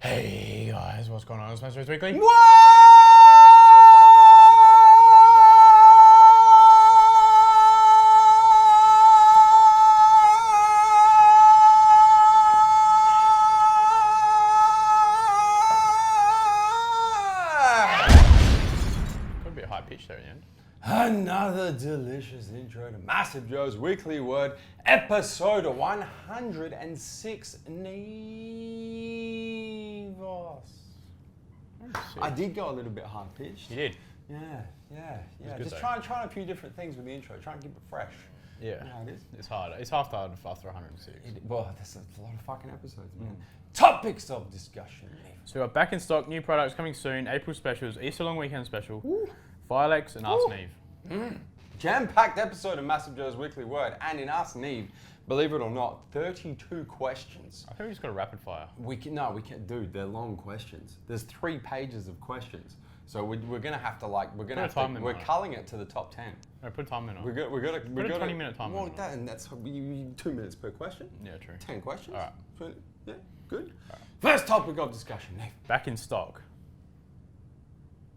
Hey guys, what's going on? It's MassiveJoes Weekly. Got a bit high pitch there at the end. Another delicious intro to MassiveJoes Weekly Word, episode 106, Neve. I did go a little bit high pitched. You did? Yeah. Good Just though. trying a few different things with the intro, trying to keep it fresh. Yeah. You know how it is? It's hard. It's half hard after 106. Well, there's a lot of fucking episodes, man. Topics of discussion, Neve. So we've got back in stock, new products coming soon, April specials, Easter long weekend special, FILEX and AskNeve. Jam-packed episode of MassiveJoes Weekly Word, and in AskNeve, believe it or not, 32 questions. I think we just got a rapid fire. We can't, dude, they're long questions. There's 3 pages of questions. So we're gonna have to we're culling it to the top 10. No, put a time limit on. We got a 20-minute time Well, limit on. and that's 2 minutes per question. Yeah, true. 10 questions. All right. Yeah, good. First topic of discussion, Neve. Back in stock.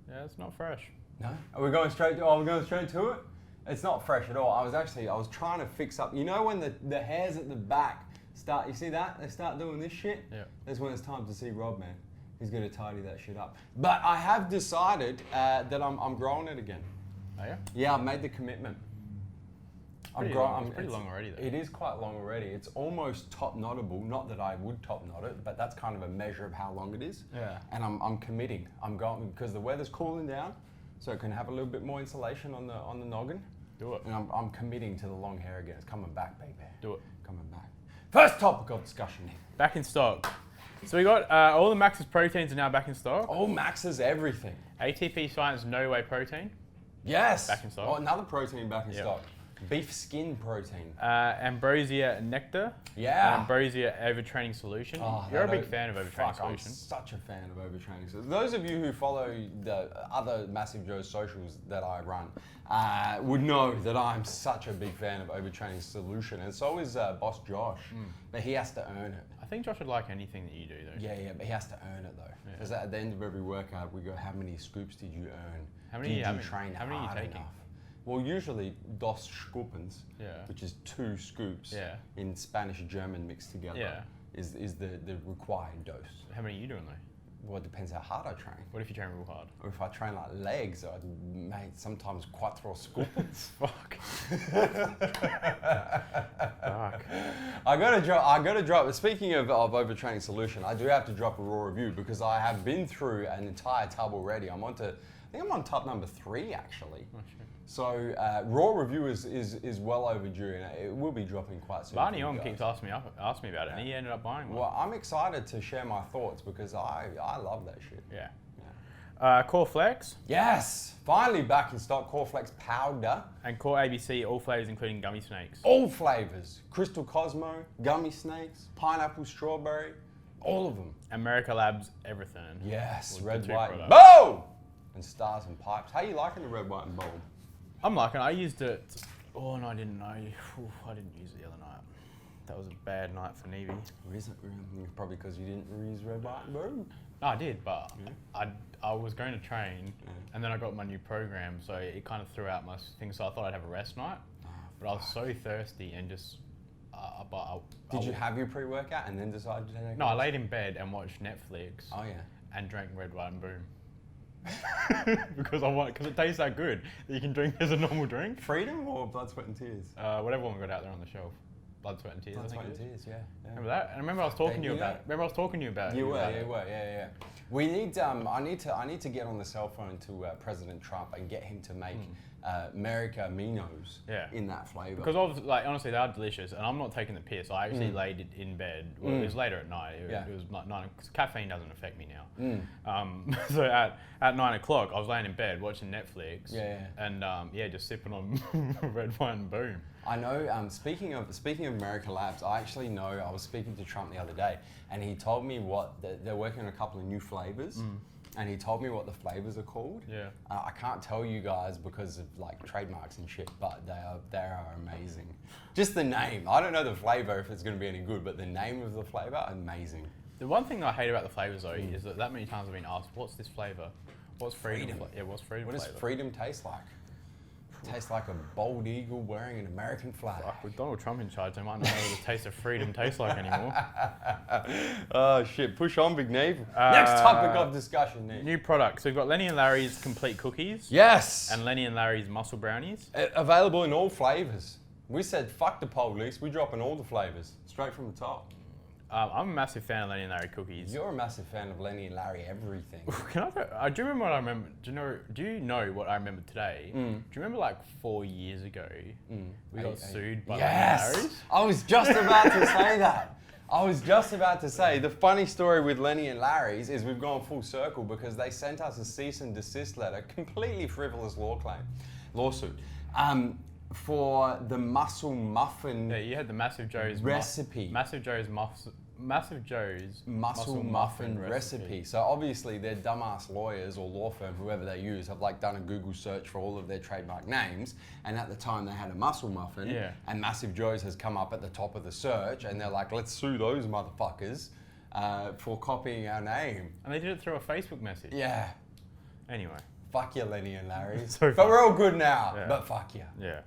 Yeah, it's not fresh. No? Are we going straight to it? It's not fresh at all. I was trying to fix up. You know when the hairs at the back start, you see that? They start doing this shit? Yeah. That's when it's time to see Rob, man. He's going to tidy that shit up. But I have decided that I'm growing it again. Oh yeah? Yeah, I've made the commitment. It's pretty long already though. It is quite long already. It's almost top knottable. Not that I would top knot it, but that's kind of a measure of how long it is. Yeah. And I'm committing. I'm going because the weather's cooling down, so it can have a little bit more insulation on the noggin. Do it. And I'm committing to the long hair again. It's coming back, baby. Do it. Coming back. First topic of discussion. Back in stock. So we got all the Max's proteins are now back in stock. Oh, Max is everything. ATP Science No Whey protein. Yes. Back in stock. Oh, another protein back in Yep. stock. Beef skin protein. Ambrosia Nectar. Yeah. Ambrosia Overtraining Solution. Oh, You're a that big fan of Overtraining I'm Solution. such a fan of overtraining. So those of you who follow the other MassiveJoes socials that I run would know that I'm such a big fan of Overtraining Solution, and so is Boss Josh. But he has to earn it. I think Josh would like anything that you do though. Yeah, but he has to earn it though. Because at the end of every workout, we go, how many scoops did you earn? How many did you you train how many are you hard taking? enough? Well, usually dos scoopens, Yeah. which is 2 scoops Yeah. in Spanish-German mixed together, Yeah. is the required dose. How many are you doing though? Well, it depends how hard I train. What if you train real hard? Or if I train like legs, I'd make sometimes cuatro scoopens. Fuck. Fuck. I gotta drop. Speaking of overtraining solution, I do have to drop a raw review because I have been through an entire tub already. I think I'm on tub number 3 actually. Oh, shit. So raw review is well overdue, and it will be dropping quite soon. Barney on keeps asking me about it, and he ended up buying one. Well, I'm excited to share my thoughts because I love that shit. Yeah. Core Flex Yes, finally back in stock. Core Flex powder. and Core ABC, all flavors including gummy snakes. All flavors. Crystal Cosmo, gummy snakes, pineapple, strawberry, all of them. America Labs everything. Yes, Was the red, 2 white, and products. boom! And stars and pipes. How you liking the red, white, and bold? I'm liking it. I used it. Oh no, I didn't know. I didn't use it the other night. That was a bad night for Neve. Is it? Probably because you didn't use red, white, and bold. No, I did, but I was going to train, and then I got my new program, so it kind of threw out my thing. So I thought I'd have a rest night, but I was so thirsty and just. Did you have your pre-workout and then decide to take it? No, I laid in bed and watched Netflix. Oh yeah. And drank red, white, and boom. because it tastes that good that you can drink as a normal drink. Freedom or blood, sweat, and tears? Whatever one we got out there on the shelf. Blood, sweat, and tears. Blood, I think sweat, it and is. tears. Yeah. Remember that? And remember I was talking to you about it. Remember I was talking to you about it. You were. Yeah. We need. I need to get on the cell phone to President Trump and get him to make America Minos in that flavor. Because honestly, they are delicious, and I'm not taking the piss. I actually laid it in bed. Well, it was later at night. It was like 9. Cause caffeine doesn't affect me now. So at 9 o'clock, I was laying in bed watching Netflix. And just sipping on red, white, and boom. I know. Speaking of America Labs, I actually know. I was speaking to Trump the other day, and he told me they're working on a couple of new flavors. And he told me what the flavors are called. Yeah. I can't tell you guys because of like trademarks and shit, but they are amazing. Just the name. I don't know the flavor if it's going to be any good, but the name of the flavor, amazing. The one thing that I hate about the flavors though is that many times I've been asked, "What's this flavor? What's freedom? What's freedom What flavor?" does freedom taste like? Tastes like a bald eagle wearing an American flag. Fuck, with Donald Trump in charge, they might not know what the taste of freedom tastes like anymore. Oh shit! Push on, Big Neve. Next topic of discussion, Neve. New product. So we've got Lenny and Larry's complete cookies. Yes. And Lenny and Larry's muscle brownies. Available in all flavors. We said fuck the police. We're dropping all the flavors straight from the top. I'm a massive fan of Lenny and Larry cookies. You're a massive fan of Lenny and Larry everything. Do you remember what I remember? Do you know what I remember today? Do you remember like 4 years ago we got sued by Lenny and Larry's? I was just about to say that. I was just about to say the funny story with Lenny and Larry's is we've gone full circle because they sent us a cease and desist letter, completely frivolous lawsuit, for the muscle muffin. Yeah, you had the MassiveJoes recipe. MassiveJoes muscle muffin recipe. So obviously their dumbass lawyers or law firm, whoever they use, have like done a Google search for all of their trademark names. And at the time they had a muscle muffin, and MassiveJoes has come up at the top of the search, and they're like, let's sue those motherfuckers for copying our name. And they did it through a Facebook message. Yeah. Anyway. Fuck you, Lenny and Larry. So but we're all good now. But fuck you. Yeah.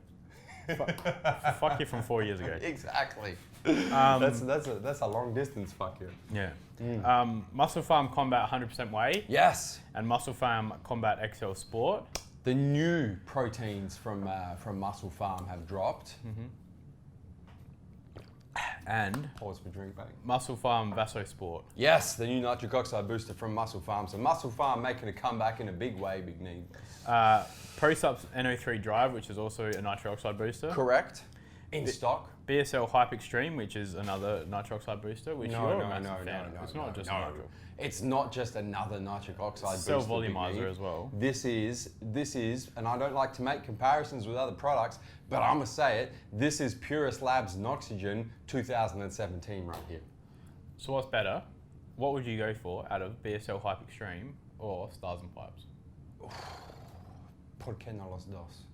Fuck you from 4 years ago. Exactly. That's a long distance fuck you. Yeah. Muscle Farm Combat 100% whey. Yes. And Muscle Farm Combat XL Sport. The new proteins from Muscle Farm have dropped. And pause for drink, mate. Muscle Farm Vaso Sport. Yes, the new nitric oxide booster from Muscle Farm. So Muscle Farm making a comeback in a big way, Big Neve. ProSup's NO3 Drive, which is also a nitric oxide booster. Correct. In stock. BSL Hype Extreme, which is another nitric oxide booster, which you're a massive fan of. It's not just nitric. It's not just another nitric oxide booster. Cell volumizer as well. This is, and I don't like to make comparisons with other products, but I'm gonna say it, this is Purist Labs Noxygen 2017 right here. So what's better? What would you go for out of BSL Hype Extreme or Stars and Pipes? ¿Por qué no los dos?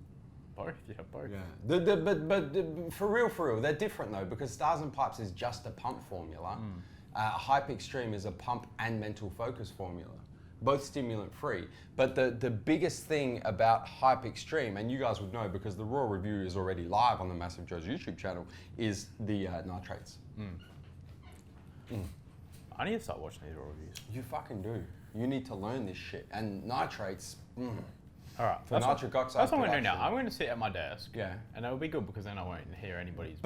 Both, yeah, both. Yeah. But for real, they're different though, because Stars and Pipes is just a pump formula. Hype Extreme is a pump and mental focus formula, both stimulant free. But the biggest thing about Hype Extreme, and you guys would know because the raw review is already live on the MassiveJoes YouTube channel, is the nitrates. I need to start watching these raw reviews. You fucking do. You need to learn this shit. And nitrates, all right. For nitric oxide. That's what I'm going to do now. I'm going to sit at my desk. Yeah. And it'll be good because then I won't hear anybody's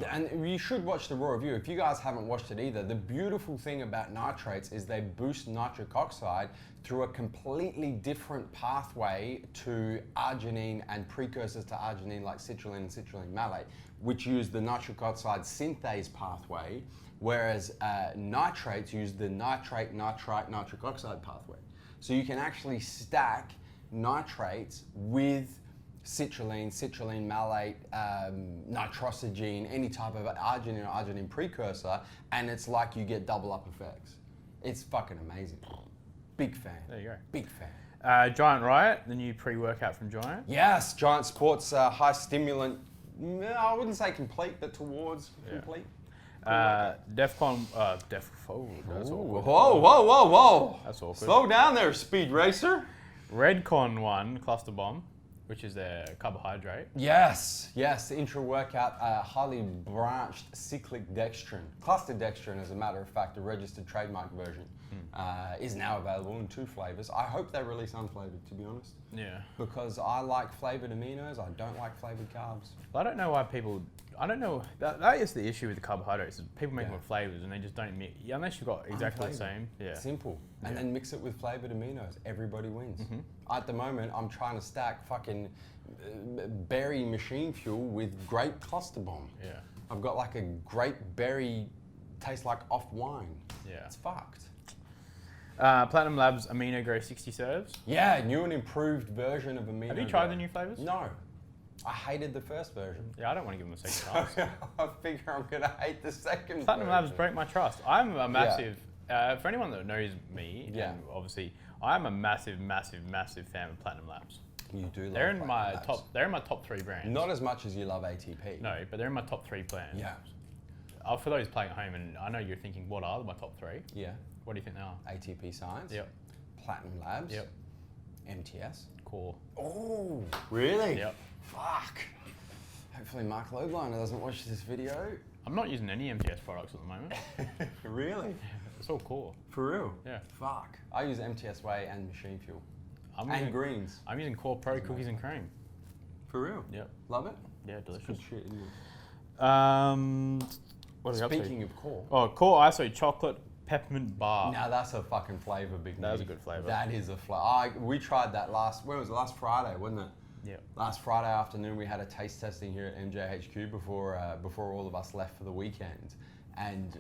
and you should watch the raw review. If you guys haven't watched it either, the beautiful thing about nitrates is they boost nitric oxide through a completely different pathway to arginine and precursors to arginine like citrulline and citrulline malate, which use the nitric oxide synthase pathway, whereas nitrates use the nitrate, nitric oxide pathway. So you can actually stack nitrates with citrulline, citrulline malate, nitrosogene, any type of arginine or arginine precursor, and it's like you get double up effects. It's fucking amazing. Big fan. There you go. Big fan. Giant Riot, the new pre-workout from Giant. Yes, Giant Sports high stimulant. I wouldn't say complete, but towards complete. Defcon, that's awkward. Whoa. That's awkward. Slow down there, Speed Racer. Redcon 1 Cluster Bomb, which is their carbohydrate. Yes, the intra-workout highly branched cyclic dextrin. Cluster dextrin, as a matter of fact, a registered trademark version, is now available in 2 flavors. I hope they release unflavored, to be honest. Yeah. Because I like flavored aminos, I don't like flavored carbs. I don't know why people, that is the issue with the carbohydrates. Is people make them with flavors and they just don't mix, unless you've got exactly the same. Yeah. Simple. And then mix it with flavored aminos. Everybody wins. At the moment, I'm trying to stack fucking berry machine fuel with grape cluster bomb. Yeah. I've got like a grape berry, tastes like off wine. Yeah. It's fucked. Platinum Labs Amino Grow 60 serves. Yeah, new and improved version of Amino. Have you tried the new flavors? No. I hated the first version. Yeah, I don't want to give them a second chance. I figure I'm going to hate the second Platinum version. Labs break my trust. I'm a massive, for anyone that knows me, and obviously, I'm a massive fan of Platinum Labs. You do love They're in Platinum my Labs. They're in my top 3 brands. Not as much as you love ATP. No, but they're in my top 3 brands. Yeah. for those playing at home, and I know you're thinking, what are my top 3? Yeah. What do you think they are? ATP Science. Yep. Platinum Labs. Yep. MTS. Core. Oh, really? Yep. Fuck. Hopefully Mark Lobliner doesn't watch this video. I'm not using any MTS products at the moment. Really? It's all core. For real? Yeah. Fuck. I use MTS Whey and Machine Fuel. I'm and using, greens. I'm using Core Pro cookies and cream. For real? Yep. Love it? Yeah, delicious. Good shit, isn't it? What are we up to? Speaking of Core. Oh, Core ISO chocolate peppermint bar. Now that's a fucking flavour, big That was Neve. a good flavour. That is a flavour. We tried that last Friday, wasn't it? Yeah. Last Friday afternoon, we had a taste testing here at MJHQ before all of us left for the weekend. And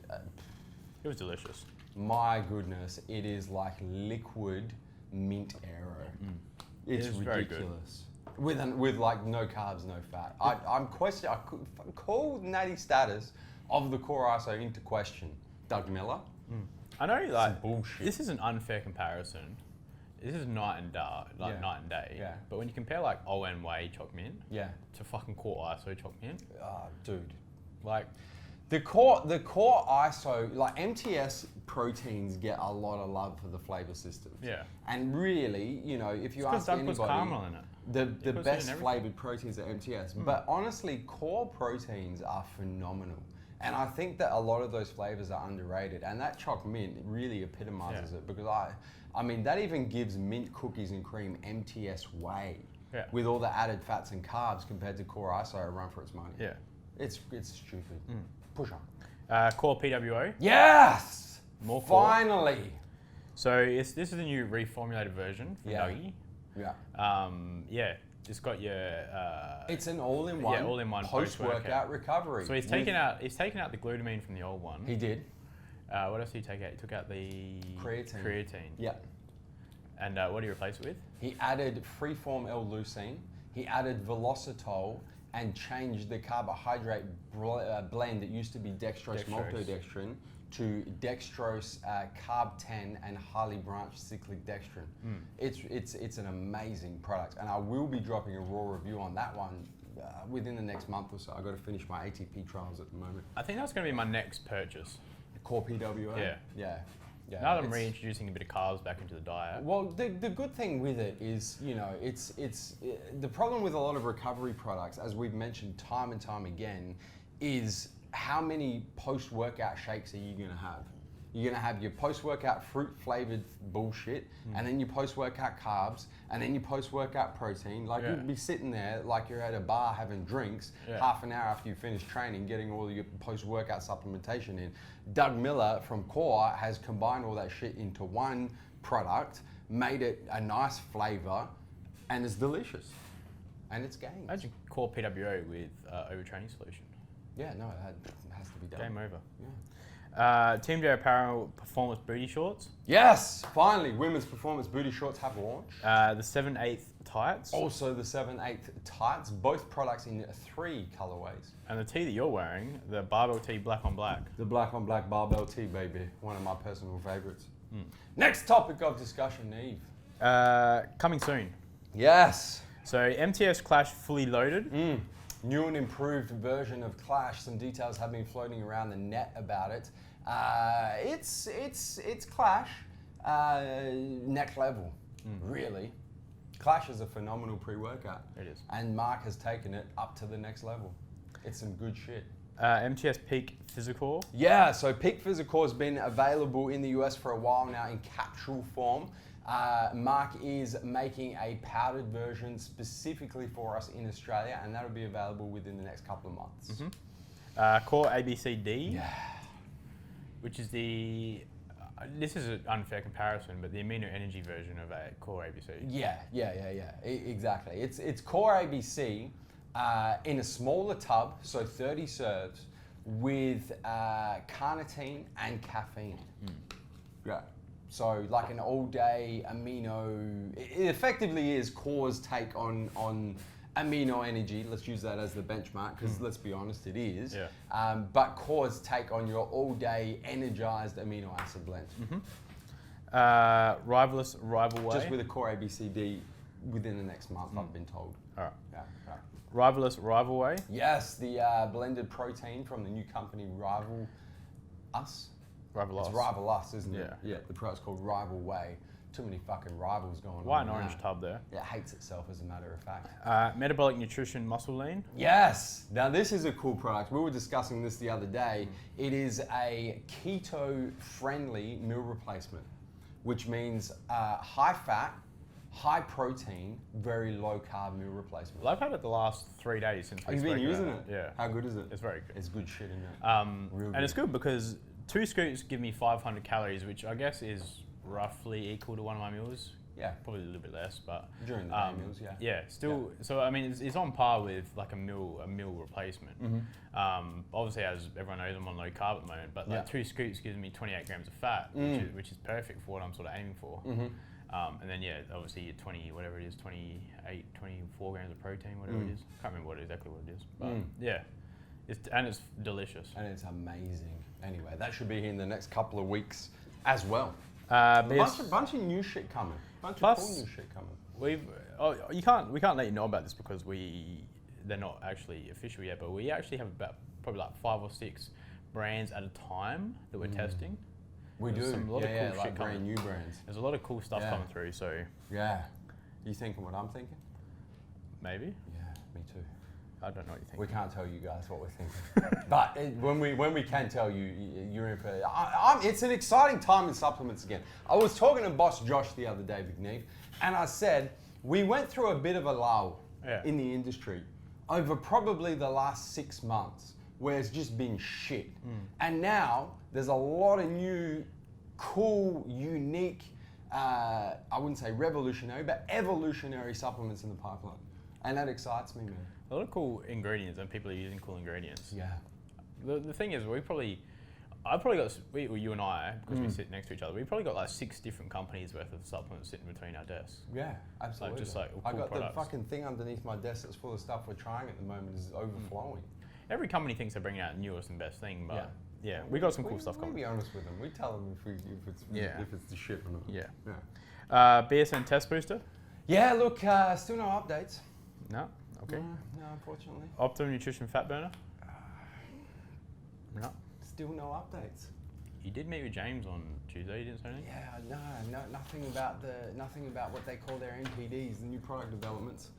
It was delicious. my goodness, it is like liquid mint arrow. It's It is very good. ridiculous. With like no carbs, no fat. I'm questioning. I could call natty status of the Core ISO into question. Doug Miller. I know, like, bullshit. this is an unfair comparison. This is night and dark, like Yeah. night and day. Yeah. But when you compare like ON Whey choc mint Yeah. to fucking Core ISO choc mint, Dude. like, The core ISO, like MTS proteins get a lot of love for the flavor systems. Yeah. And really, you know, if you because ask Doug puts anybody, caramel in it. the puts it in best everything. flavored proteins are MTS. But honestly, core proteins are phenomenal. And I think that a lot of those flavors are underrated. And that choc mint really epitomizes it, because I mean, that even gives mint cookies and cream MTS Whey Yeah. with all the added fats and carbs compared to Core ISO a run for its money. Yeah. It's stupid. Push on. Core PWO. Yes! More core. Finally! So this is a new reformulated version for Yeah. Dougie. Yeah. Yeah. It's got your. It's an all-in-one, all-in-one post-workout recovery. So he's taken out the glutamine from the old one. He did. What else did he take out? He took out the creatine. Yeah. And what did he replace it with? He added freeform L-leucine. He added velocitol and changed the carbohydrate blend that used to be dextrose maltodextrin to dextrose carb 10 and highly branched cyclic dextrin. It's an amazing product, and I will be dropping a raw review on that one within the next month or so. I've got to finish my ATP trials at the moment. I think that's going to be my next purchase. Core PWA? Yeah. Yeah. Yeah. Now that I'm reintroducing a bit of carbs back into the diet. Well, the good thing with it is, you know, it's the problem with a lot of recovery products, as we've mentioned time and time again, is how many post-workout shakes are you going to have? You're going to have your post-workout fruit-flavored bullshit, and then your post-workout carbs, and then your post-workout protein. Like, you'd be sitting there like you're at a bar having drinks half an hour after you finish training, getting all your post-workout supplementation in. Doug Miller from Core has combined all that shit into one product, made it a nice flavor, and it's delicious. And it's gains. Imagine Core PWO with overtraining solution. Yeah, no, that has to be done. Game over. Yeah. Team J Apparel Performance Booty Shorts. Yes, finally, women's performance booty shorts have launched. The 7/8 tights. Also the 7/8 tights, both products in 3 colorways. And the tee that you're wearing, the barbell tee black on black. The black on black barbell tee, baby. One of my personal favorites. Next topic of discussion, Neve. Coming soon. Yes. So MTS Clash fully loaded. New and improved version of Clash. Some details have been floating around the net about it. It's Clash next level, really. Clash is a phenomenal pre-workout. It is. And Mark has taken it up to the next level. It's some good shit. MTS Peak Physical. Yeah, so Peak Physical has been available in the US for a while now in capsule form. Mark is making a powdered version specifically for us in Australia, and that'll be available within the next couple of months. Core ABCD, which is this is an unfair comparison, but the amino energy version of a Core ABC. Yeah, exactly. It's Core ABC in a smaller tub, so 30 serves, with carnitine and caffeine. Yeah. So like an all-day amino, it effectively is Core's take on amino energy. Let's use that as the benchmark, because let's be honest, it is. Yeah. But Core's take on your all-day energized amino acid blend. Rival Way. Just with a Core ABCD within the next month, I've been told. All right. Yeah. Rival Way. Yes, the blended protein from the new company Rival Us. Rival Us. It's Rival Us, isn't it? Yeah. Yeah, the product's called Rival Way. Too many fucking rivals going on. White and orange tub there. It hates itself, as a matter of fact. Metabolic Nutrition Muscle Lean. Yes. Now, this is a cool product. We were discussing this the other day. It is a keto-friendly meal replacement, which means high fat, high protein, very low carb meal replacement. Well, I've had it the last 3 days since we You've been using it? Yeah. How good is it? It's very good. It's good shit, isn't it? Real good. And it's good because 2 scoops give me 500 calories, which I guess is roughly equal to one of my meals. Yeah. Probably a little bit less, but during the day meals, yeah. Yeah, still. Yeah. So I mean, it's on par with like a meal replacement. Obviously, as everyone knows, I'm on low carb at the moment, but like 2 scoops gives me 28 grams of fat, which is perfect for what I'm sort of aiming for. And then obviously your 28, 24 grams of protein, whatever it is. Can't remember exactly what it is, but yeah, it's delicious and it's amazing. Anyway, that should be here in the next couple of weeks as well. A bunch of new shit coming. Bunch of cool new shit coming. We can't let you know about this because they're not actually official yet, but we actually have about probably like 5 or 6 brands at a time that we're testing. We do. A lot of cool shit brand coming. new brands. There's a lot of cool stuff coming through. So yeah, you thinking what I'm thinking? Maybe. Yeah, me too. I don't know what you think. We can't tell you guys what we're thinking, but when we can tell you, you're in for. It's an exciting time in supplements again. I was talking to Boss Josh the other day, Big Neve, and I said we went through a bit of a lull in the industry over probably the last 6 months, where it's just been shit, and now there's a lot of new, cool, unique. I wouldn't say revolutionary, but evolutionary supplements in the pipeline, and that excites me, man. A lot of cool ingredients, and people are using cool ingredients. Yeah. The thing is, you and I, because we sit next to each other, we probably got like 6 different companies worth of supplements sitting between our desks. Yeah, absolutely. Cool I got products. the fucking thing underneath my desk that's full of stuff we're trying at the moment is overflowing. Every company thinks they're bringing out the newest and best thing, but we got some cool stuff coming. We'll be honest with them. We tell them if it's the shit or not. Yeah. BSN test booster? Yeah, look, still no updates. No? Okay. No, unfortunately. Optimum Nutrition Fat Burner? No. Still no updates. You did meet with James on Tuesday, you didn't say anything? Yeah, no, nothing about what they call their NPDs, the new product developments,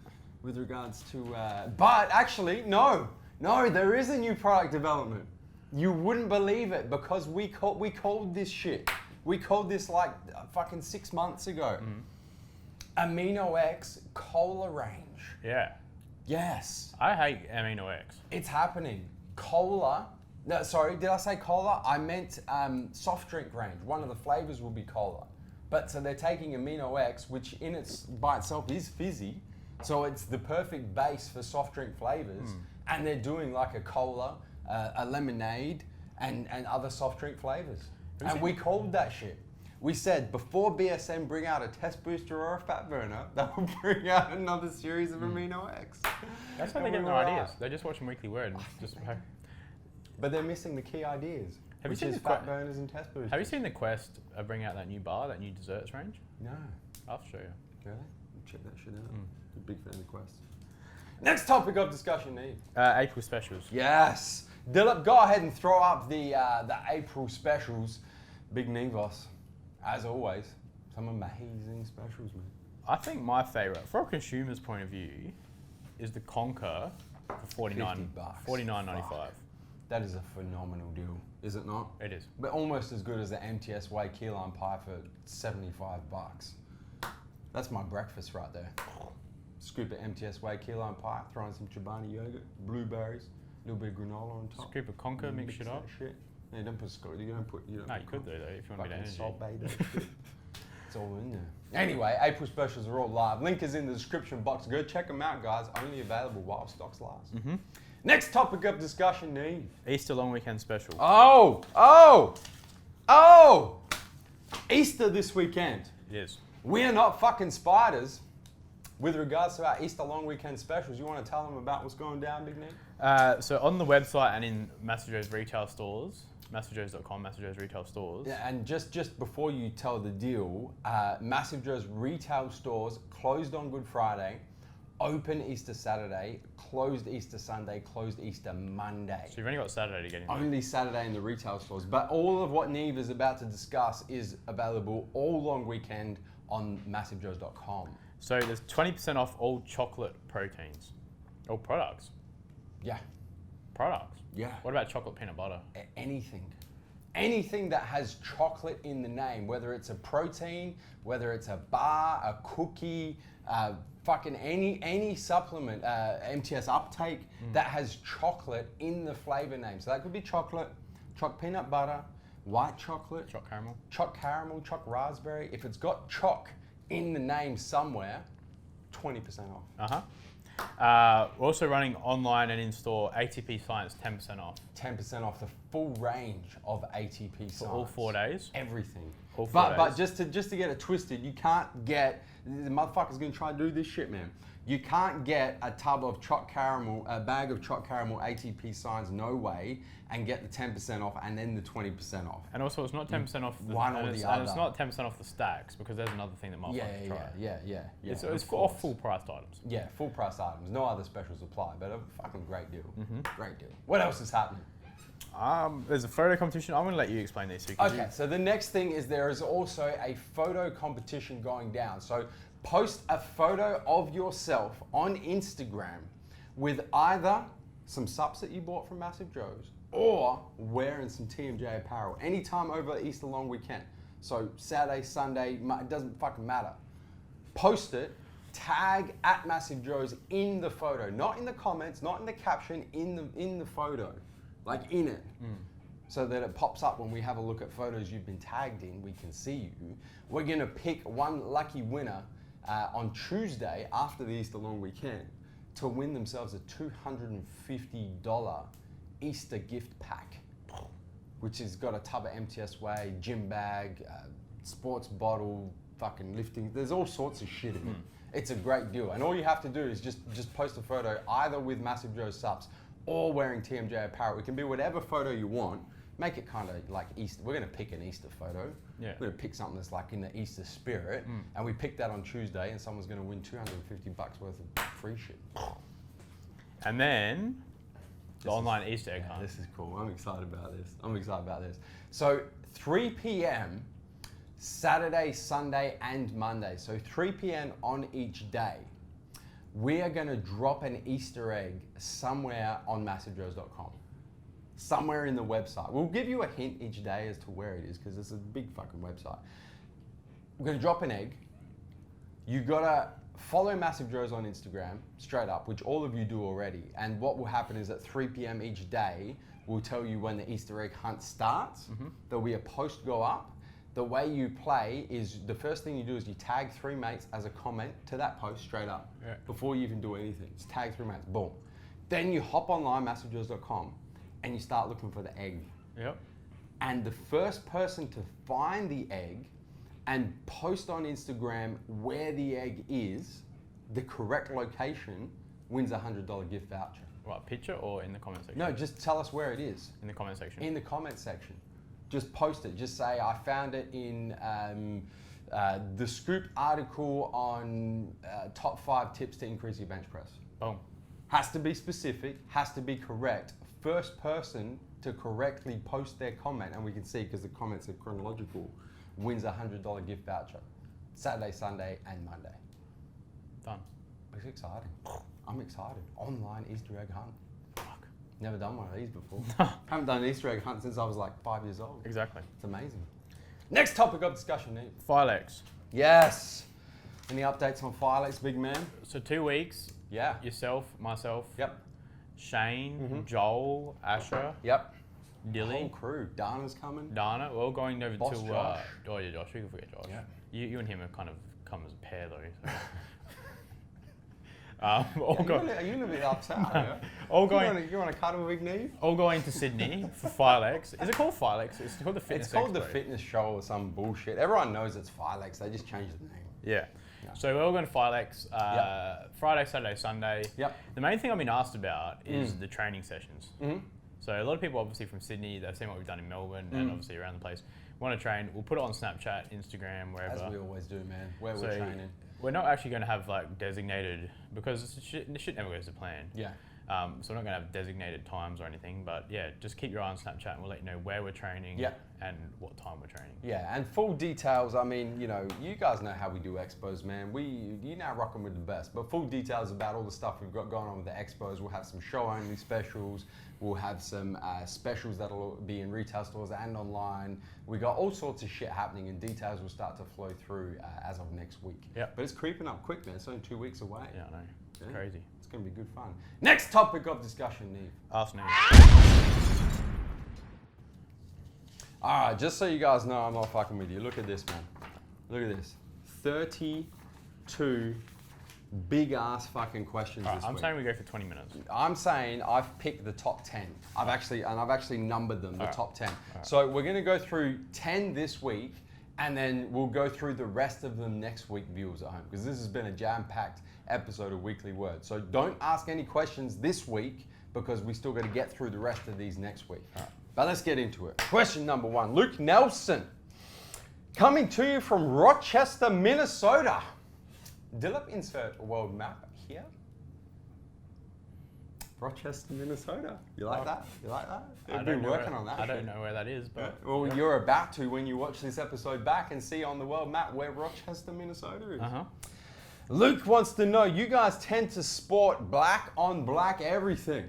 with regards to. But actually, no, there is a new product development. You wouldn't believe it because we called this shit. We called this like fucking 6 months ago. Amino X Cola range. Yeah. Yes. I hate Amino X. It's happening. Cola. No, sorry, did I say cola? I meant soft drink range. One of the flavors will be cola. But so they're taking Amino X, which by itself is fizzy. So it's the perfect base for soft drink flavors. And they're doing like a cola, a lemonade, and other soft drink flavors. And we called that shit. We said before BSN bring out a test booster or a fat burner, they'll bring out another series of Amino X. That's how they get their ideas. They're just watching Weekly Word. But they're missing the key ideas, which is fat burners and test boosters. Have you seen the Quest bring out that new bar, that new desserts range? No. I'll show you. Really? Check that shit out. I'm a big fan of Quest. Next topic of discussion, Neve. April specials. Yes. Dilip, go ahead and throw up the April specials. Big Nevos. As always, some amazing specials, man. I think my favourite, from a consumer's point of view, is the Conquer for $49.95. That is a phenomenal deal, is it not? It is. But almost as good as the MTS Way key lime pie for $75. That's my breakfast right there. Scoop of MTS Way key lime pie, throw in some Chobani yogurt, blueberries, a little bit of granola on top. Scoop of Conquer, mix it up. Shit. No, you don't put salt. You don't put. No, you could do though if you want to get energy. Salt Bay that shit. It's all in there. Anyway, April specials are all live. Link is in the description box. Go check them out, guys. Only available while stocks last. Next topic of discussion, Neve. Easter long weekend special. Oh! Easter this weekend. Yes. We are not fucking spiders. With regards to our Easter long weekend specials, you want to tell them about what's going down, Big Neve? So on the website and in MassiveJoes retail stores, MassiveJoes.com, MassiveJoes retail stores. Yeah, and just before you tell the deal, MassiveJoes retail stores closed on Good Friday, open Easter Saturday, closed Easter Sunday, closed Easter Monday. So you've only got Saturday to get in. Only Saturday in the retail stores. But all of what Neve is about to discuss is available all long weekend on MassiveJoes.com. So there's 20% off all chocolate proteins. All products. Yeah. Products? Yeah. What about chocolate peanut butter? Anything. Anything that has chocolate in the name, whether it's a protein, whether it's a bar, a cookie, fucking any supplement, MTS uptake that has chocolate in the flavor name. So that could be chocolate, choc peanut butter, white chocolate, Choc caramel. choc caramel, choc raspberry. If it's got choc in the name somewhere, 20% off. We're also running online and in-store ATP Science 10% off. 10% off the full range of ATP Science. For all 4 days? Everything. All 4 days. But just to get it twisted, you can't get, the motherfucker's gonna try to do this shit, man. You can't get a tub of choc caramel, a bag of choc caramel ATP Science, no way, and get the 10% off and then the 20% off. And also, it's not 10% off the one or the other. And it's not 10% off the stacks, because there's another thing that motherfuckers try. Yeah. It's off full priced items. Yeah, full price items. No other specials apply, but a fucking great deal. Great deal. What else is happening? There's a photo competition. I'm going to let you explain this. Okay, so the next thing is there is also a photo competition going down. So post a photo of yourself on Instagram with either some subs that you bought from MassiveJoes or wearing some TMJ apparel anytime over the Easter long weekend. So Saturday, Sunday, it doesn't fucking matter. Post it, tag at MassiveJoes in the photo, not in the comments, not in the caption, in the photo, like in it. So that it pops up when we have a look at photos you've been tagged in, we can see you. We're gonna pick one lucky winner on Tuesday after the Easter long weekend to win themselves a $250 Easter gift pack, which has got a tub of MTS Whey, gym bag, sports bottle, fucking lifting. There's all sorts of shit in it. It's a great deal. And all you have to do is just post a photo either with MassiveJoes subs or wearing TMJ apparel. It can be whatever photo you want. Make it kind of like Easter. We're going to pick an Easter photo. Yeah. We're going to pick something that's like in the Easter spirit. And we picked that on Tuesday, and someone's going to win $250 worth of free shit. And then the online Easter egg hunt. This is cool. I'm excited about this. So 3 p.m. Saturday, Sunday, and Monday. So 3 p.m. on each day. We are going to drop an Easter egg somewhere on MassiveJoes.com. Somewhere in the website. We'll give you a hint each day as to where it is, because it's a big fucking website. We're gonna drop an egg. You gotta follow MassiveJoes on Instagram, straight up, which all of you do already. And what will happen is at 3 p.m. each day, we'll tell you when the Easter egg hunt starts. There'll be a post go up. The way you play is, the first thing you do is you tag 3 mates as a comment to that post straight up, before you even do anything. Just tag 3 mates, boom. Then you hop online, MassiveJoes.com, and you start looking for the egg. Yep. And the first person to find the egg and post on Instagram where the egg is, the correct location, wins a $100 gift voucher. What, picture or in the comment section? No, just tell us where it is. In the comment section. In the comment section. Just post it. Just say, I found it in the Scoop article on top 5 tips to increase your bench press. Boom. Has to be specific, has to be correct. First person to correctly post their comment, and we can see because the comments are chronological, wins a $100 gift voucher. Saturday, Sunday, and Monday. Done. It's exciting. I'm excited. Online Easter egg hunt. Fuck. Never done one of these before. Haven't done an Easter egg hunt since I was like 5 years old. Exactly. It's amazing. Next topic of discussion, Neve. FILEX. Yes. Any updates on FILEX, big man? So 2 weeks. Yeah. Yourself, myself. Yep. Shane, Joel, Asher, Yep. Dilly, Whole crew. Dana's coming. Dana. We're all going over Boss to. Josh. Oh yeah, Josh. We can forget Josh. Yeah. You and him have kind of come as a pair though. So. Are you a little bit upset? Yeah? All going. You want to cuddle with Neve? All going to Sydney for FILEX. Is it called FILEX? It's called the Fitness It's called Expo. the Fitness Show or some bullshit. Everyone knows it's FILEX. They just changed the name. Yeah. So we're all going to FILEX Friday, Saturday, Sunday. Yep. The main thing I've been asked about is the training sessions. So a lot of people, obviously from Sydney, they've seen what we've done in Melbourne and obviously around the place. want to train, we'll put it on Snapchat, Instagram, wherever. As we always do, man. Where we're training. We're not actually going to have like designated, because the shit never goes to plan. Yeah. So we're not going to have designated times or anything, but yeah, just keep your eye on Snapchat and we'll let you know where we're training and what time we're training. Yeah, and full details, I mean, you know, you guys know how we do expos, man. You now rocking with the best, but full details about all the stuff we've got going on with the expos. We'll have some show-only specials. We'll have some specials that'll be in retail stores and online. We got all sorts of shit happening, and details will start to flow through as of next week. Yeah. But it's creeping up quick, man. It's only 2 weeks away. Yeah, I know. It's crazy. It's going to be good fun. Next topic of discussion, Neve. AskNeve. All right, just so you guys know, I'm not fucking with you. Look at this, man. Look at this. 32 big ass fucking questions this week. I'm saying we go for 20 minutes. I'm saying I've picked the top 10. I've actually numbered them, the top 10. So we're going to go through 10 this week, and then we'll go through the rest of them next week, viewers at home, because this has been a jam-packed episode of Weekly Word. So don't ask any questions this week, because we still got to get through the rest of these next week. But let's get into it. Question number 1, Luke Nelson, coming to you from Rochester, Minnesota. Dilip, insert a world map here. Rochester, Minnesota. You like that? You like that? I've been working on that. I don't know where that is, but... Well, you're about to when you watch this episode back and see on the world map where Rochester, Minnesota is. Luke wants to know, you guys tend to sport black on black everything.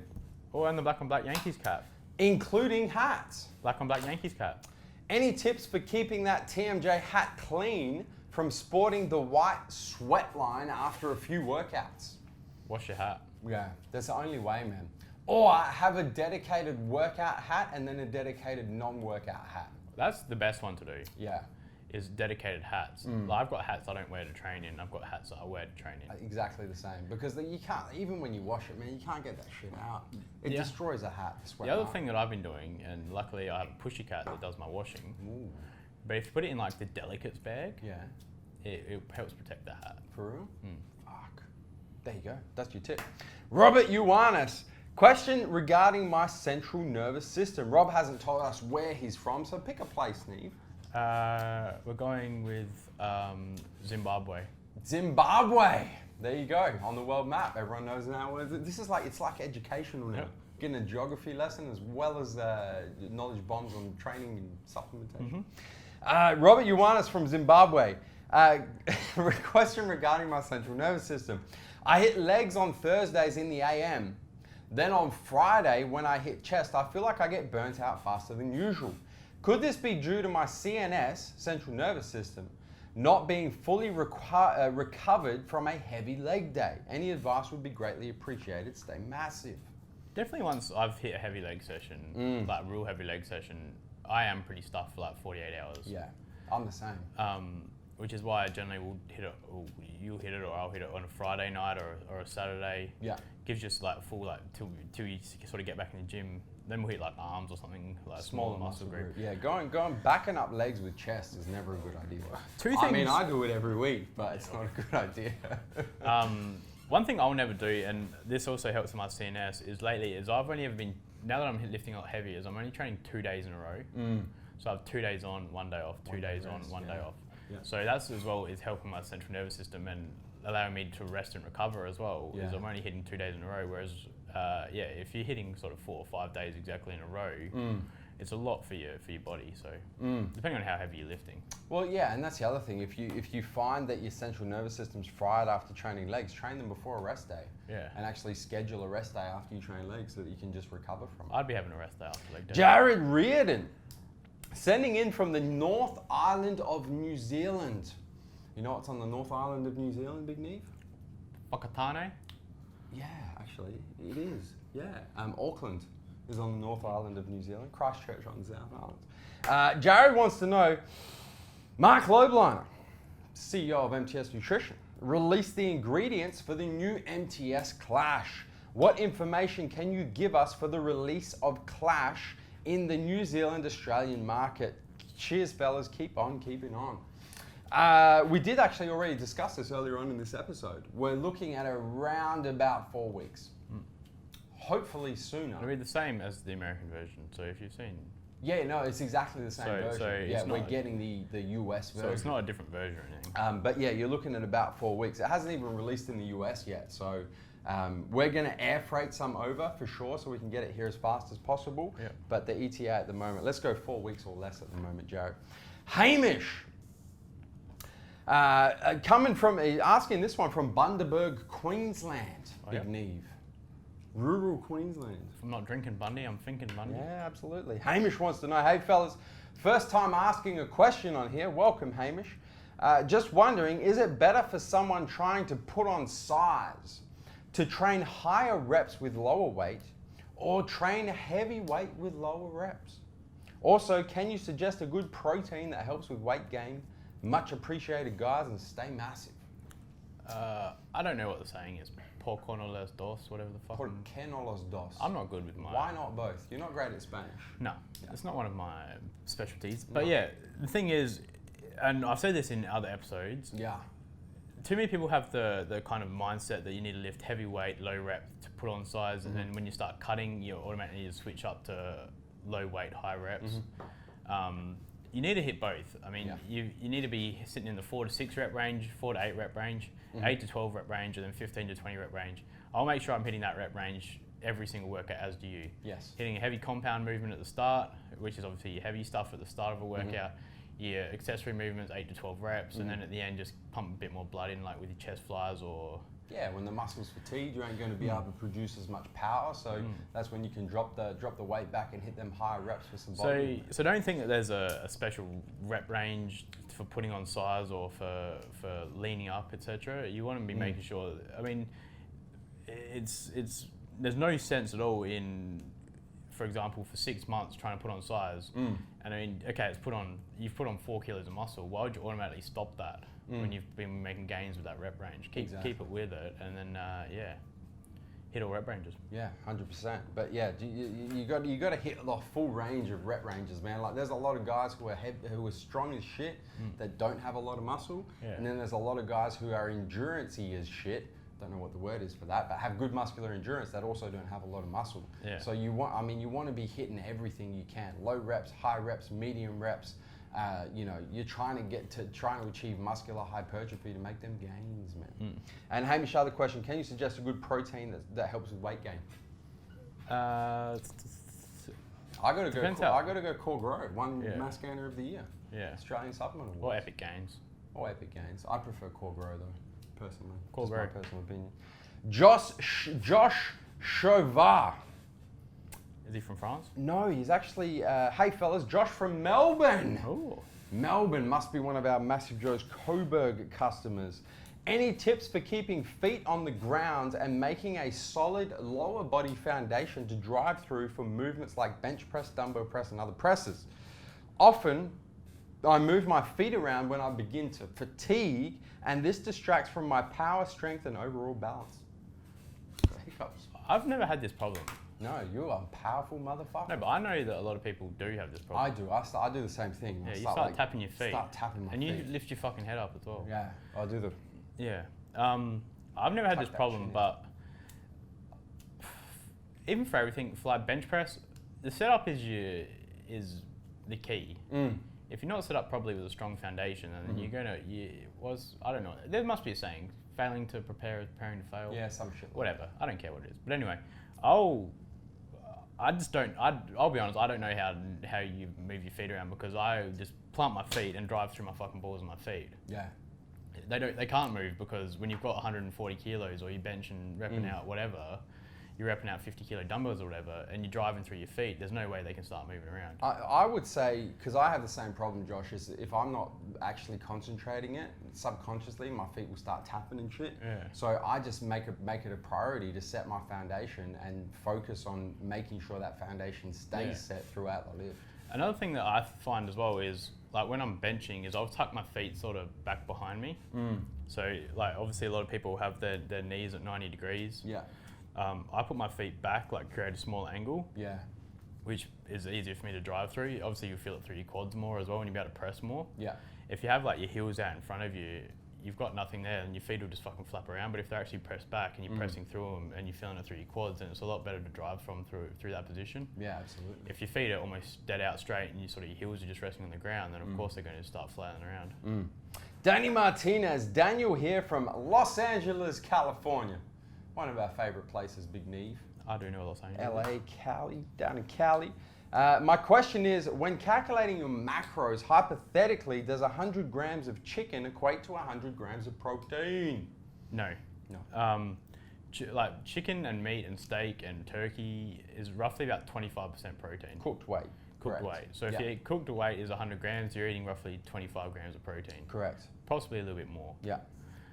Oh, and the black on black Yankees cap. Including hats. Black on black Yankees cap. Any tips for keeping that TMJ hat clean from sporting the white sweat line after a few workouts? Wash your hat. Yeah, that's the only way, man. Or have a dedicated workout hat and then a dedicated non-workout hat. That's the best one to do. Yeah. Is dedicated hats. Like, I've got hats I don't wear to train in. I've got hats that I wear to train in. Exactly the same, because you can't, even when you wash it, man, you can't get that shit out. It destroys a hat. The other thing that I've been doing, and luckily I have a pushy cat that does my washing, but if you put it in like the delicates bag, it helps protect the hat. For real? Fuck. There you go. That's your tip. Robert Ioannis. Question regarding my central nervous system. Rob hasn't told us where he's from, so pick a place, Neve. We're going with Zimbabwe. Zimbabwe. There you go. On the world map, everyone knows now. This is it's like educational now. Getting a geography lesson as well as knowledge bombs on training and supplementation. Robert Ioannis from Zimbabwe. Question regarding my central nervous system. I hit legs on Thursdays in the AM. Then on Friday, when I hit chest, I feel like I get burnt out faster than usual. Could this be due to my CNS, central nervous system, not being fully recovered from a heavy leg day? Any advice would be greatly appreciated. Stay massive. Definitely once I've hit a heavy leg session, like real heavy leg session, I am pretty stuffed for like 48 hours. Yeah, I'm the same. Which is why I generally will hit it, or you'll hit it, or I'll hit it on a Friday night or a Saturday. Yeah. Gives just like full till you sort of get back in the gym. Then we'll hit like arms or something, like smaller muscle group. Yeah, going backing up legs with chest is never a good idea. Two things. I mean, I do it every week, but it's not a good idea. One thing I'll never do, and this also helps with my CNS, is I've only ever been, now that I'm lifting a lot heavier, is I'm only training 2 days in a row. So I have 2 days on, 1 day off, 2 days on, 1 day off. Yeah. So that's as well is helping my central nervous system and allowing me to rest and recover as well. Because I'm only hitting 2 days in a row, whereas if you're hitting sort of 4 or 5 days exactly in a row, it's a lot for your body. So depending on how heavy you're lifting. Well, yeah, and that's the other thing. If you find that your central nervous system's fried after training legs, train them before a rest day. Yeah. And actually schedule a rest day after you train legs so that you can just recover from it. I'd be having a rest day after leg day. Jared Reardon, sending in from the North Island of New Zealand. You know what's on the North Island of New Zealand, Big Neve? Whakatane? Yeah, actually, it is. Yeah. Auckland is on the North Island of New Zealand. Christchurch on the South Island. Jared wants to know, Mark Lobliner, CEO of MTS Nutrition, released the ingredients for the new MTS Clash. What information can you give us for the release of Clash in the New Zealand-Australian market? Cheers, fellas. Keep on keeping on. We did actually already discuss this earlier on in this episode. We're looking at around about 4 weeks. Hopefully sooner. It'll be the same as the American version. So if you've seen Yeah, no, it's exactly the same version. So yeah, we're getting the US version. So it's not a different version or anything. But yeah, you're looking at about 4 weeks. It hasn't even released in the US yet. So we're going to air freight some over for sure so we can get it here as fast as possible. Yep. But the ETA at the moment, let's go 4 weeks or less at the moment, Jared. Hamish, asking this one from Bundaberg, Queensland. Big Neve. Rural Queensland. If I'm not drinking Bundy, I'm thinking Bundy. Yeah, absolutely. Hamish wants to know, hey fellas, first time asking a question on here. Welcome, Hamish. Just wondering, is it better for someone trying to put on size to train higher reps with lower weight or train heavy weight with lower reps? Also, can you suggest a good protein that helps with weight gain? Much appreciated, guys, and stay massive. I don't know what the saying is. Por los dos, whatever the fuck. Por qué no los dos? I'm not good with my... Why not both? You're not great at Spanish. No, it's not one of my specialties. But yeah, the thing is, and I've said this in other episodes. Yeah. Too many people have the kind of mindset that you need to lift heavy weight, low rep to put on size, and then when you start cutting, you automatically need to switch up to low weight, high reps. You need to hit both. I mean, you need to be sitting in the 4 to 6 rep range, 4 to 8 rep range, 8 to 12 rep range, and then 15 to 20 rep range. I'll make sure I'm hitting that rep range every single workout, as do you. Yes. Hitting a heavy compound movement at the start, which is obviously your heavy stuff at the start of a workout. Your accessory movements, 8 to 12 reps, and then at the end, just pump a bit more blood in, like with your chest flies or... Yeah, when the muscle's fatigued, you ain't going to be able to produce as much power. So that's when you can drop the weight back and hit them higher reps for some volume. So don't think that there's a special rep range for putting on size or for leaning up, etc. You want to be making sure. I mean, there's no sense at all in, for example, for 6 months trying to put on size. And I mean, okay, you've put on 4 kilos of muscle. Why would you automatically stop that? When you've been making gains with that rep range. Keep it with it, and then hit all rep ranges. Yeah, 100%. But yeah, you got to hit the full range of rep ranges, man. Like there's a lot of guys who are strong as shit that don't have a lot of muscle, and then there's a lot of guys who are endurance-y as shit. Don't know what the word is for that, but have good muscular endurance that also don't have a lot of muscle. Yeah. So you want to be hitting everything you can. Low reps, high reps, medium reps. You're trying to achieve muscular hypertrophy to make them gains, man. And Hamish, other question: can you suggest a good protein that helps with weight gain? I gotta go Core Grow, mass gainer of the year. Yeah. Australian supplement awards. Or Epic Gains. Or Epic Gains. I prefer Core Grow though, personally. Core Grow. My personal opinion. Josh Chauvard. Is he from France? No, he's actually, hey fellas, Josh from Melbourne. Oh. Melbourne must be one of our Massive Joe's Coburg customers. Any tips for keeping feet on the ground and making a solid lower body foundation to drive through for movements like bench press, dumbbell press, and other presses? Often, I move my feet around when I begin to fatigue, and this distracts from my power, strength, and overall balance. Hiccups. I've never had this problem. No, you're a powerful motherfucker. No, but I know that a lot of people do have this problem. I do. I do the same thing. Yeah, you start tapping your feet. Start tapping my feet. And you lift your fucking head up as well. Yeah, I do the... Yeah. I've never had this problem, but even for everything, for like bench press, the setup is the key. If you're not set up properly with a strong foundation, then I don't know. There must be a saying, failing to prepare is preparing to fail. Yeah, some shit. Whatever. I don't care what it is. But anyway, I'll be honest, I don't know how you move your feet around, because I just plant my feet and drive through my fucking balls of my feet. Yeah. They can't move, because when you've got 140 kilos or you bench and repping out whatever, you're repping out 50 kilo dumbbells or whatever, and you're driving through your feet, there's no way they can start moving around. I would say, because I have the same problem, Josh, is if I'm not actually concentrating it, subconsciously my feet will start tapping and shit. Yeah. So I just make it a priority to set my foundation and focus on making sure that foundation stays set throughout the lift. Another thing that I find as well is, like when I'm benching, is I'll tuck my feet sort of back behind me. So like obviously a lot of people have their knees at 90 degrees. Yeah. I put my feet back, like create a small angle. Yeah. Which is easier for me to drive through. Obviously you feel it through your quads more as well, and you'll be able to press more. Yeah. If you have like your heels out in front of you, you've got nothing there, and your feet will just fucking flap around. But if they're actually pressed back and you're pressing through them and you're feeling it through your quads, then it's a lot better to drive from through that position. Yeah, absolutely. If your feet are almost dead out straight and your heels are just resting on the ground, then of course they're going to start flailing around. Danny Martinez, Daniel here from Los Angeles, California. One of our favorite places, Big Neve. I do know Los Angeles. LA, Cali, down in Cali. My question is, when calculating your macros, hypothetically, does 100 grams of chicken equate to 100 grams of protein? No. Like chicken and meat and steak and turkey is roughly about 25% protein. Cooked weight. Cooked weight. So if your cooked weight is 100 grams, you're eating roughly 25 grams of protein. Correct. Possibly a little bit more. Yeah.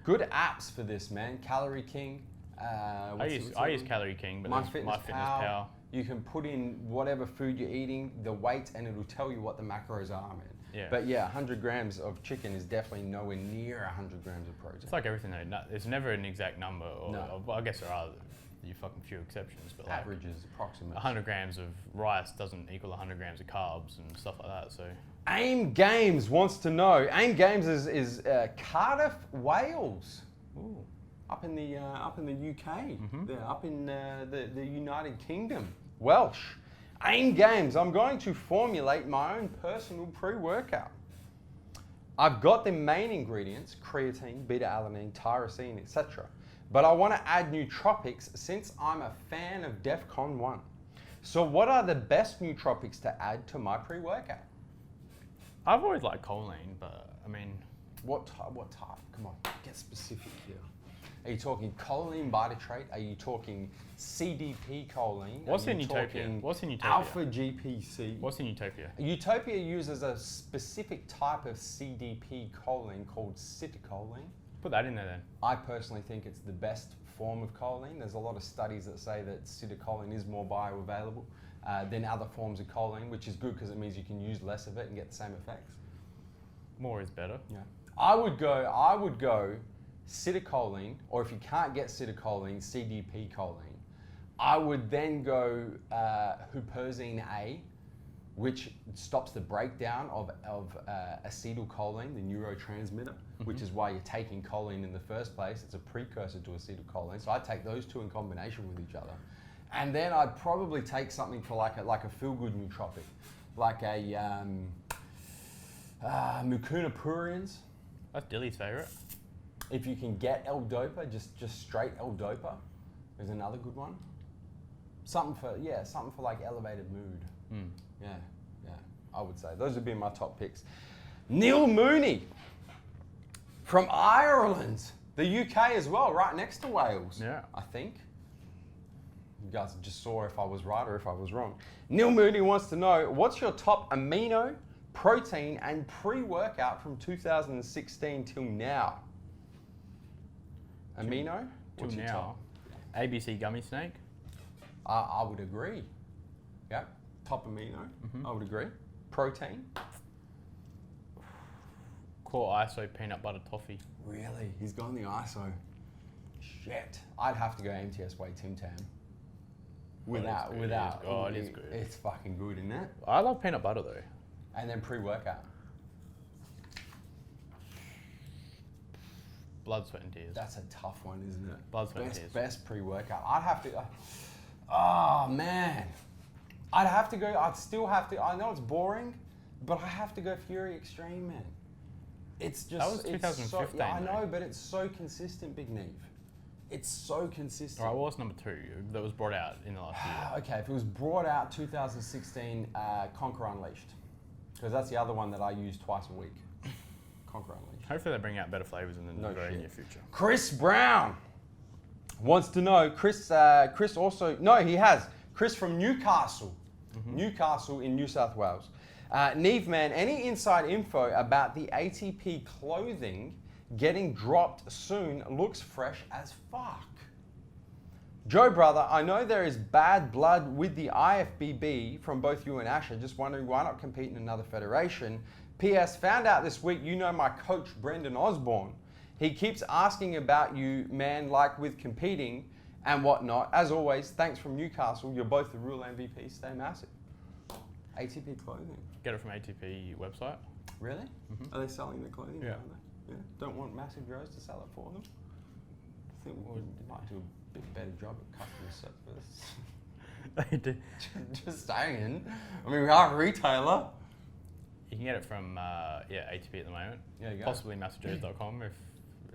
Good apps for this, man. Calorie King. I use Calorie King, but MyFitnessPal. You can put in whatever food you're eating, the weight, and it'll tell you what the macros are, man. Yeah. But yeah, 100 grams of chicken is definitely nowhere near 100 grams of protein. It's like everything though. It's never an exact number. I guess there are few exceptions, but averages, approximate. 100 grams of rice doesn't equal 100 grams of carbs and stuff like that. So. AIM Games wants to know. AIM Games is Cardiff, Wales. Ooh. Up in the UK. They're up in the United Kingdom. Welsh. AIM Games. I'm going to formulate my own personal pre-workout. I've got the main ingredients: creatine, beta-alanine, tyrosine, etc. But I want to add nootropics since I'm a fan of DEFCON 1. So what are the best nootropics to add to my pre-workout? I've always liked choline, but I mean... What type? Come on, get specific here. Are you talking choline bitartrate? Are you talking CDP choline? What's in Utopia? Alpha GPC. What's in Utopia? Utopia uses a specific type of CDP choline called citicholine. Put that in there then. I personally think it's the best form of choline. There's a lot of studies that say that citicholine is more bioavailable than other forms of choline, which is good because it means you can use less of it and get the same effects. More is better. Yeah. I would go citicholine, or if you can't get citicholine, CDP choline. I would then go huperzine A, which stops the breakdown of acetylcholine, the neurotransmitter, which is why you're taking choline in the first place. It's a precursor to acetylcholine. So I'd take those two in combination with each other. And then I'd probably take something for like a feel-good nootropic, like a mucuna pruriens. That's Dilly's favourite. If you can get L-Dopa, just straight L-Dopa is another good one. Something for like elevated mood. Yeah, I would say. Those would be my top picks. Neil Mooney from Ireland, the UK as well, right next to Wales. Yeah. I think. You guys just saw if I was right or if I was wrong. Neil Mooney wants to know, what's your top amino, protein, and pre-workout from 2016 till now? Amino? Till now. ABC gummy snake. I would agree. Yep. Top amino. I would agree. Protein. Core ISO peanut butter toffee. Really? He's gone the ISO. Shit. I'd have to go MTS Whey Tim Tam. Without. It is good. It's fucking good, isn't it? I love peanut butter though. And then pre-workout. Blood, sweat, and tears. That's a tough one, isn't it? Blood, sweat, and tears. Best pre-workout. I'd have to. Oh man. I'd still have to. I know it's boring, but I have to go Fury Extreme, man. It's just. That was 2015. I know, but it's so consistent, Big Neve. It's so consistent. All right, what's number 2 that was brought out in the last year? Okay, if it was brought out 2016, Conquer Unleashed. Because that's the other one that I use twice a week. Conquer Unleashed. Hopefully they bring out better flavors in the very near future. Chris Brown wants to know, Chris also, no, he has. Chris from Newcastle. Newcastle in New South Wales. Neve, man, any inside info about the ATP clothing getting dropped soon? Looks fresh as fuck. Joe, brother, I know there is bad blood with the IFBB from both you and Asher. Just wondering why not compete in another federation. P.S. Found out this week you know my coach, Brendan Osborne. He keeps asking about you, man, like with competing and whatnot. As always, thanks from Newcastle. You're both the real MVP. Stay massive. ATP clothing. Get it from ATP website. Really? Are they selling the clothing? Yeah. Yeah. Don't want Massive Joes to sell it for them. I think we might do a bit better job at customer service. They do. Just saying. I mean, we are a retailer. You can get it from ATP at the moment. Yeah, you go. Possibly MassiveJoes.com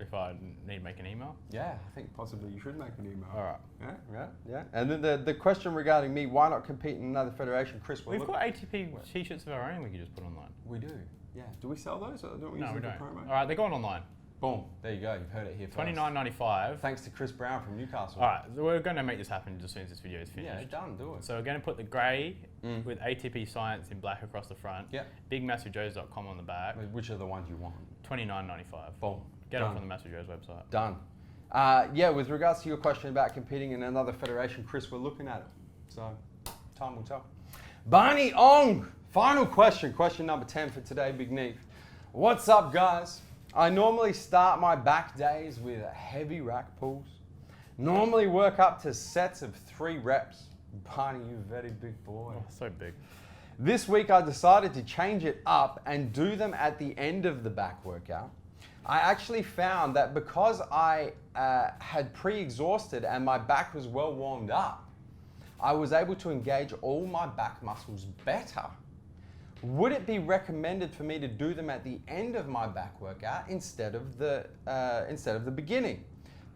if I need to make an email. Yeah, I think possibly you should make an email. All right. Yeah. And then the question regarding me, why not compete in another federation, Chris? We've got ATP t-shirts of our own we could just put online. We do. Yeah. Do we sell those? Or don't we use No, we them don't. for promo? All right, they're going online. Boom. There you go. You've heard it here first. $29.95. Thanks to Chris Brown from Newcastle. All right, so we're going to make this happen as soon as this video is finished. Yeah, done. Do it. So we're going to put the grey with ATP Science in black across the front. Yeah. BigMassiveJoes.com on the back. Which are the ones you want? $29.95. Boom. Get it from the MassiveJoes website. Done. Yeah, with regards to your question about competing in another federation, Chris, we're looking at it. So, time will tell. Barney Ong, final question. Question number 10 for today, Big Neve. What's up, guys? I normally start my back days with heavy rack pulls. Normally work up to sets of 3 reps. Barney, you very big boy. Oh, so big. This week I decided to change it up and do them at the end of the back workout. I actually found that because I had pre-exhausted and my back was well warmed up, I was able to engage all my back muscles better. Would it be recommended for me to do them at the end of my back workout instead of the beginning?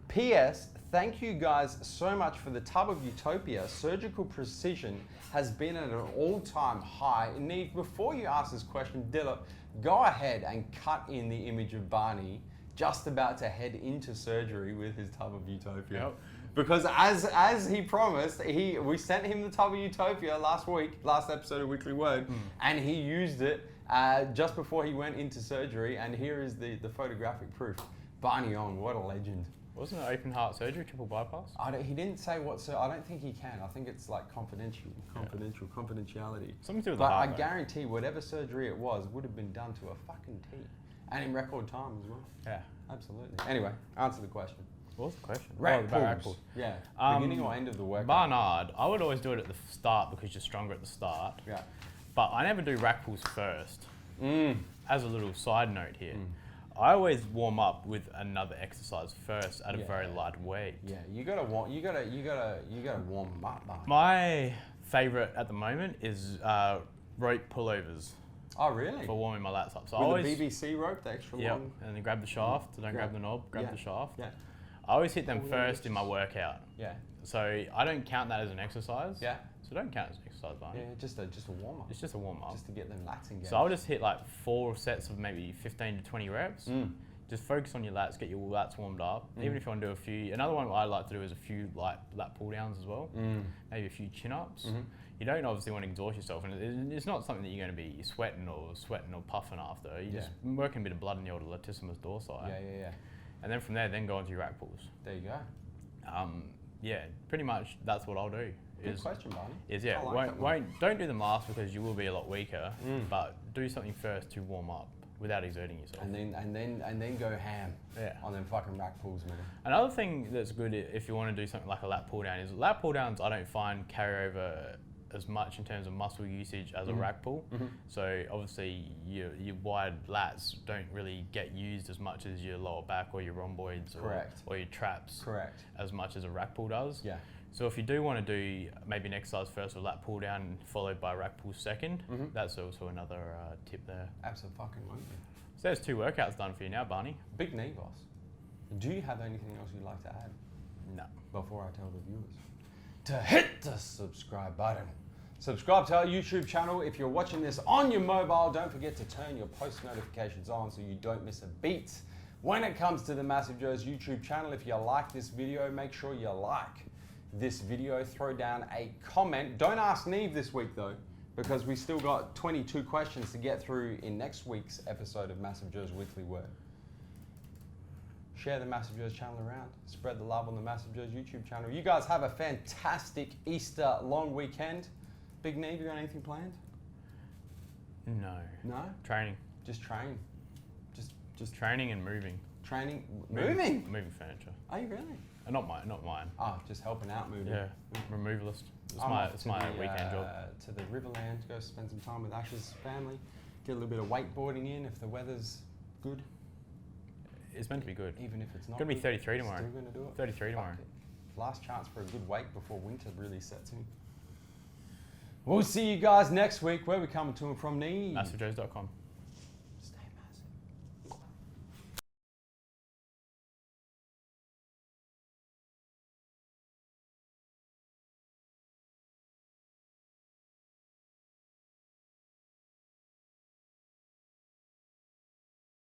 P.S. Thank you guys so much for the tub of Utopia. Surgical precision has been at an all-time high. Neve, before you ask this question, Dilla, go ahead and cut in the image of Barney just about to head into surgery with his tub of Utopia. Yep. Because as he promised, we sent him the tub of Utopia last episode of Weekly Word, and he used it just before he went into surgery, and here is the photographic proof. Barney Ong, what a legend. Wasn't it open heart surgery, triple bypass? He didn't say what, so I don't think he can. I think it's like confidentiality. Something to do with But the heart. I guarantee whatever surgery it was would have been done to a fucking T. And in record time as well. Yeah. Absolutely. Anyway, answer the question. What was the question? Rack about rack pulls. pulls. Yeah. Beginning or end of the workout? Barnard, I would always do it at the start because you're stronger at the start. Yeah. But I never do rack pulls first. As a little side note here, I always warm up with another exercise first at a very light weight. Yeah, you gotta warm them up, Barney. My favorite at the moment is rope pullovers. Oh, really? For warming my lats up. So with I always, the BBC rope, the extra long? and then grab the shaft, don't grab the knob, grab the shaft. Yeah. I always hit them first in my workout. Yeah. So I don't count that as an exercise. Yeah. So don't count it as an exercise, Barney. Yeah, just a warm up. It's just a warm up. Just to get them lats engaged. So I'll just hit like 4 sets of maybe 15 to 20 reps. Just focus on your lats, get your lats warmed up. Even if you want to do a few, another one I like to do is a few like lat pull downs as well. Maybe a few chin ups. You don't obviously want to exhaust yourself, and it's not something that you're going to be sweating or puffing after. You're just working a bit of blood in the old latissimus dorsi. Yeah. And then from there, then go into your rack pulls. There you go. Yeah, pretty much that's what I'll do. Good question, Barney. Don't do them last because you will be a lot weaker. But do something first to warm up without exerting yourself. And then go ham on them fucking rack pulls, man. Another thing that's good if you want to do something like a lat pull down is lat pull downs. I don't find carry over as much in terms of muscle usage as a rack pull. So obviously your wide lats don't really get used as much as your lower back or your rhomboids or your traps as much as a rack pull does. Yeah. So if you do want to do maybe an exercise first with lat pull down followed by rack pull second, that's also another tip there. Absolutely. So there's 2 workouts done for you now, Barney. Big knee, boss. Do you have anything else you'd like to add? No. Before I tell the viewers to hit the subscribe button. Subscribe to our YouTube channel. If you're watching this on your mobile, don't forget to turn your post notifications on so you don't miss a beat. When it comes to the MassiveJoes YouTube channel, if you like this video, make sure you like this video. Throw down a comment. Don't ask Neve this week though, because we still got 22 questions to get through in next week's episode of MassiveJoes Weekly Word. Share the MassiveJoes channel around. Spread the love on the MassiveJoes YouTube channel. You guys have a fantastic Easter long weekend. Big Neve, you got anything planned? No. No? Training. Just train. Just training and moving. Training? Moving? Moving furniture. Are you really? Not mine. Oh, just helping out moving. Yeah, removalist. It's my weekend job. To the Riverland, go spend some time with Ash's family. Get a little bit of wakeboarding in if the weather's good. It's meant to be good. Even if it's not It's going to be 33 good, tomorrow. Still going to do it. 33 tomorrow. Last chance for a good wake before winter really sets in. We'll see you guys next week. Where are we coming to and from, Neve? MassiveJoes.com.